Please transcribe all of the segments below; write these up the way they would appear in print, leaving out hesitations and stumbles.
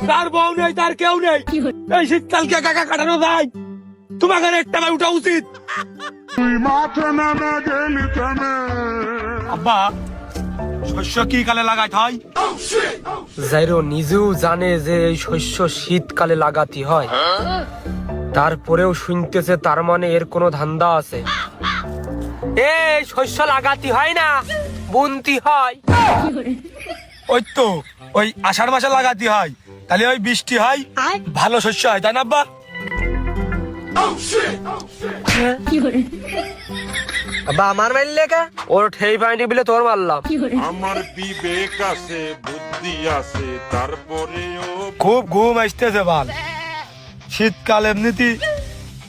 তার বউ নেই, তার কেউ নেই, এই শীতকালকে কাকা কাটানো যায়? তোমাকে একটা বার উঠা উচিত। আব্বা, শস্য কি কালে লাগাইতে হয়? জাইরো নিজেও জানে যে এই শস্য শীতকালে লাগাতে হয়, তারপরেও শুনতেছে তার মানে এর কোনো ধান্দা আছে। এই শস্য লাগাতে হয় না, বুনতি হয়। ওই তো ওই আষাঢ় মাসে লাগাতে হয়, তাহলে ওই বৃষ্টি হয়, ভালো শস্য হয়, তাই না আব্বা? আব্বা আমার মারলে কে? ওর ঠেই পাইনি বলে তোর মারলাম। আমার বিবেক আছে, বুদ্ধি আছে, তারপরেও খুব ঘুম আসতেছে বাল। শীতকাল এমনিতে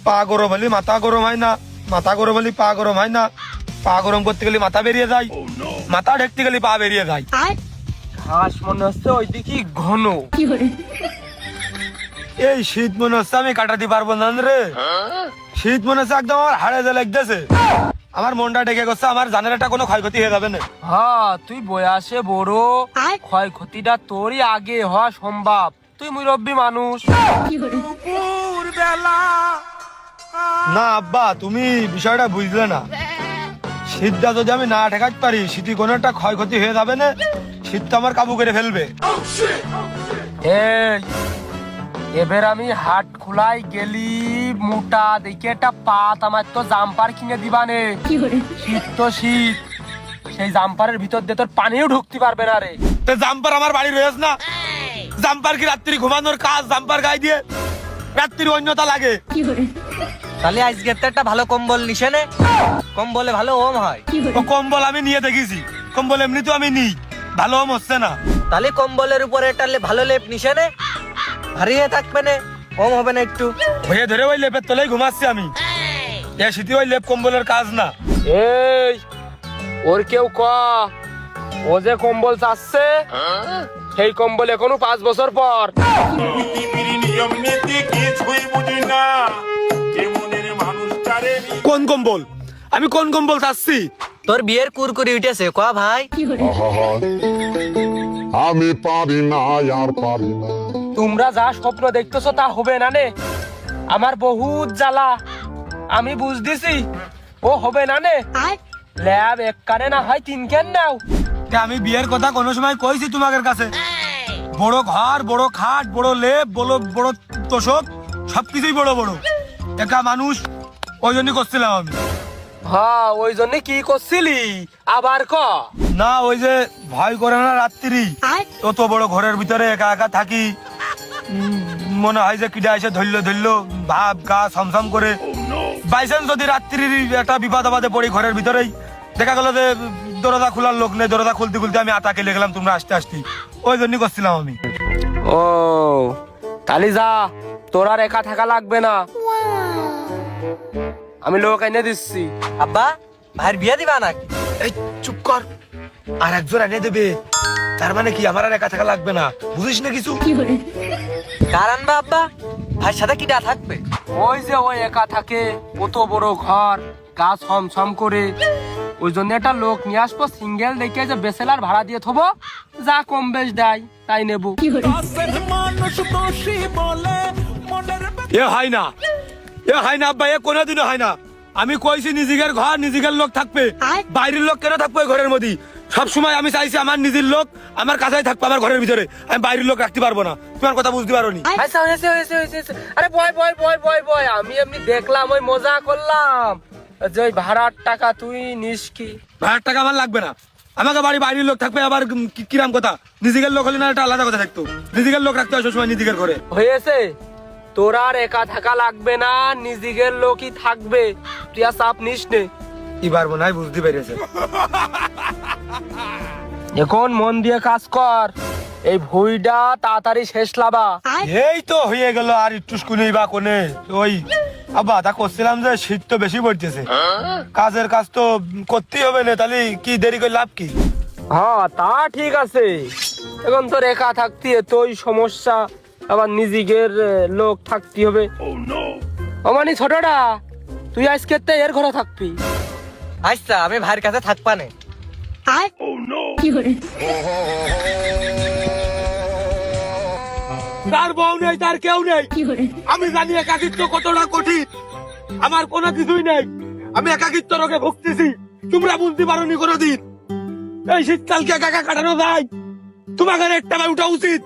পা গরম হলে মাথা গরম হয় না, মাথা গরম হলে পা গরম হয় না, পা গরম করতে গেলে মাথা বেরিয়ে যায়, মাথা ঢেকতে গেলে পা বেরিয়ে যায়। ঘাস মনে হচ্ছে ওই দিকে ঘন। এই শীত মনে হচ্ছে আমি কাটাতে পারবো না রে। শীত মনে হচ্ছে একদম আমার হাড়ে যে লাগতেছে, আমার মনটা ডেকে গেছে, আমার জানের একটা কোনো ক্ষয়ক্ষতি হয়ে যাবে না। হ্যাঁ তুই বয়সে বড়, ক্ষয়ক্ষতিটা তোরই আগে হওয়া সম্ভব, তুই মুরব্বী মানুষ। না আব্বা, তুমি বিষয়টা বুঝলে না। শীতটা যদি আমি না ঠেকাতে পারি, শীতে কোনো একটা ক্ষয়ক্ষতি হয়ে যাবে না, শীত তো আমার কাবু করে ফেলবে। এই এবার আমি হাট খোলাই গেলি মোটা দেখে একটা পাত আমার তো জাম্পার কিনে দিবানে। শীত তো শীত, সেই জাম্পারের ভিতর দিয়ে তোর পানিও ঢুকতে পারবে না রে। তো জাম্পার আমার বাড়ি রয়েছে না, জাম্পার কি রাত্রি ঘুমানোর কাজ? জাম্পার গায়ে দিয়ে রাত্রির অন্যতা লাগে। তাহলে আজকে তো একটা ভালো কম্বল নিছে নে, কম্বলে ভালো ওম হয়। ও কম্বল আমি নিয়ে দেখেছি, কম্বল এমনি তো আমি নিই, ভালো হচ্ছে না। তাহলে কম্বলের উপরে একটা ভালো লেপ নিছে নে, ভারী হয়ে থাকবে না, ওম হবে না একটু। হয়ে ধরে ওই লেপের তলেই ঘুমাচ্ছি আমি। এ শীতে ওই লেপ কম্বলের কাজ না। এই ওর কেউ ক, ও যে কম্বল চাচ্ছে সেই কম্বল এখনো 5 বছর পর। পৃথিবীর নিয়ম নীতি কিছুই বুঝি না, কেমনের মানুষটারে কোন কম্বল? আমি কোন কম্বল চাচ্ছি? তোর বিয়ের কুরকুরি উঠেছে ক ভাই। আমি পারি না, আর পারি না। তোমরা যা স্বপ্ন দেখতেছো তা হবে না নে, আমার বহুত জ্বালা, আমি বুঝতেছি ও হবে না নে। ল্যাব এক কানে না হয় 3 কেন নাও। তা আমি বিয়ের কথা কোনো সময় কইছি তোমাদের কাছে? বড় ঘর, বড় খাট, বড় লেপ, বড় বড় তোষক, সবকিছুই বড় বড়। একা মানুষ, ওই জন্যই করছিলাম আমি। হ্যাঁ ওই জন্য কি করছিলি আবার ক। না ওই যে ভয় করে না রাত্রি, অত বড় ঘরের ভিতরে একা একা থাকি, মনে হয় যে কিডা এসে ধরলো ভাব গা ছমছম করে। বাইচান্স যদি রাত্রির একটা বিপদ আপদে পড়ি ঘরের ভিতরেই, দেখা গেল যে দরজা খোলার লোক নেই, দরজা খুলতে খুলতে আমি আতাকে লেগেলাম তোমরা আসতে আসতে, ওই জন্যই করছিলাম আমি। ও তাহলে যা, তোর আর একা থাকা লাগবে না, আমি লোক এনে দিচ্ছি। আব্বা ভাইয়ের বিয়ে দিবা নাকি? এই চুপ কর, আর একজন এনে দেবে, তার মানে কি আমার আর একা থাকা লাগবে না, বুঝিস না কিছু? কার আনবা আব্বা? ভাইয়ের সাথে কিটা থাকবে? ওই যে ওই একা থাকে, কত বড় ঘর, গা ছমছম করে, ওই জন্য একটা লোক নিয়ে আসবো, সিঙ্গেল দেখে যে বেসেলার ভাড়া দিয়ে থবো, যা কম বেশ দেয় তাই নেবো। এ হয় না, এ হয় না আব্বা, এ কোনোদিনও হয় না। আমি কইছি নিজের ঘর, নিজের লোক থাকবে, বাইরের লোক কেন থাকবে ঘরের মধ্যে? সবসময় আমি চাইছি আমার নিজের লোক আমার কাছেই থাকবে, আমার ঘরের ভিতরে, আমি বাইরের লোক রাখতে পারবো না। তোমার কথা বুঝতে পারো নি? আচ্ছা, হয়েছে। আরে বয়, আমি এমনি দেখলাম, ওই মজা করলাম যে ওই ভাড়ার টাকা তুই নিস কি? ভাড়ার টাকা আমার লাগবে না, আমাকে বাড়ি বাইরের লোক থাকবে। আবার কিরাম কথা, নিজের লোক হলে না একটা আলাদা কথা থাকতো, নিজের লোক রাখতে হয় সবসময় নিজের ঘরে। হয়েছে, তোর আর একা থাকা লাগবে না, নিজের লোকই থাকবে, তুই আর চাপ নিস নে। কি পারবো না, বুঝতে পেরেছে। এখন মন দিয়ে কাজ কর, এই ভুইটা তাড়াতাড়ি শেষ লাবা। এই তো হয়ে গেল, আর একটু শুনেই বা কোনে। ওই আব্বা তা করছিলাম যে শীত তো বেশি পড়তেছে, কাজের কাজ তো করতেই হবে না, তাহলে কি দেরি করে লাভ কি? হ্যাঁ তা ঠিক আছে, এখন তোর একা থাকতে এতই সমস্যা, আবার নিজের লোক থাকতে হবে। অমানি ছোটটা, তুই আজকে এর ঘরে থাকবি। আচ্ছা আমি ভাইয়ের কাছে থাকবা নে। তার বউ নেই, তার কেউ নেই। আমি জানি একাকিত্ব কতটা কঠিন। আমার কোনো কিছুই নেই, আমি একাকিত্ব রোগে ভুগতেছি। তোমরা বুঝতে পারোনি কোনোদিন এই শীতকালকে একা একা কাটানো যায়? তোমাদের একটা উঠা উচিত।